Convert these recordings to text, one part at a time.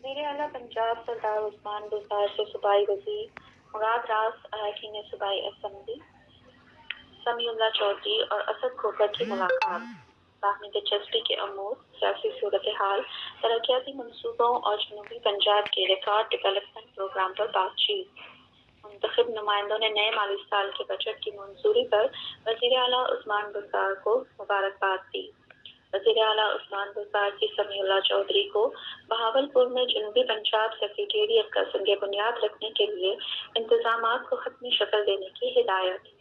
وزیر اعلیٰ پنجاب سردار عثمان بزدار سے صوبائی وزیر مراد راس اراکین صوبائی اسمبلی سمیع اللہ چودھری اور اسد کھوکھر کی ملاقات، باہمی دلچسپی کے امور، سیاسی صورتحال، ترقیاتی منصوبوں اور جنوبی پنجاب کے ریکارڈ ڈیولپمنٹ پروگرام پر بات چیت۔ منتخب نمائندوں نے نئے مالی سال کے بجٹ کی منظوری پر وزیر اعلیٰ عثمان بزدار کو مبارکباد دی۔ وزیر اعلیٰ عثمان بزدار کی سمیع اللہ چودھری کو بہاولپور میں جنوبی پنجاب سیکریٹریٹ کا سنگ بنیاد رکھنے کے لیے انتظامات کو حتمی شکل دینے کی ہدایت۔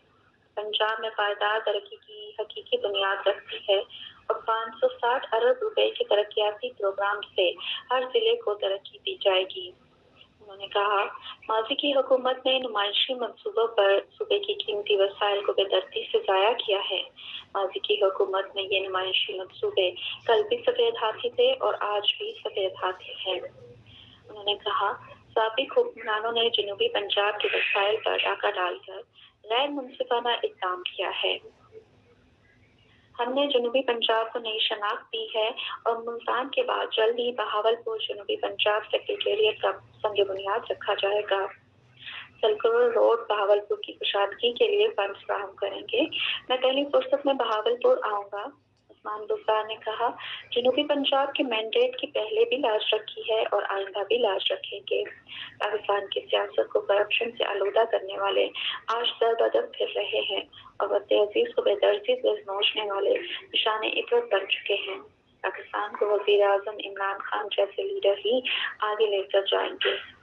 پنجاب میں پائیدار ترقی کی حقیقی بنیاد رکھتی ہے اور 560 ارب روپے کے ترقیاتی پروگرام سے ہر ضلع کو ترقی دی جائے گی۔ انہوں نے کہا، ماضی کی حکومت نے نمائشی منصوبوں پر صوبے کی قیمتی وسائل کو بے دردی سے ضائع کیا ہے۔ ماضی کی حکومت میں یہ نمائشی منصوبے کل بھی سفید ہاتھی تھے اور آج بھی سفید ہاتھی ہیں۔ انہوں نے کہا، سابق حکمرانوں نے جنوبی پنجاب کے وسائل پر ڈاکہ ڈال کر غیر منصفانہ اقدام کیا ہے۔ ہم نے جنوبی پنجاب کو نئی شناخت دی ہے اور ملتان کے بعد جلد ہی بہاولپور جنوبی پنجاب سیکریٹریٹ کا سنگ بنیاد رکھا جائے گا۔ سلکروڈ روڈ بہاولپور کی کشادگی کے لیے فنڈز فراہم کریں گے۔ میں پہلی فرصت میں بہاولپور آؤں گا۔ عثمان بزدار نے کہا، جنوبی پنجاب کے مینڈیٹ کی پہلے بھی لاج رکھی ہے اور آئندہ بھی لاج رکھیں گے۔ پاکستان کی سیاست کو کرپشن سے آلودہ کرنے والے آج در بدر پھر رہے ہیں اور وطن عزیز کو بے دردی سے نوچنے والے نشان عبرت بن چکے ہیں۔ پاکستان کو وزیر اعظم عمران خان جیسے لیڈر ہی آگے لے کر جائیں گے۔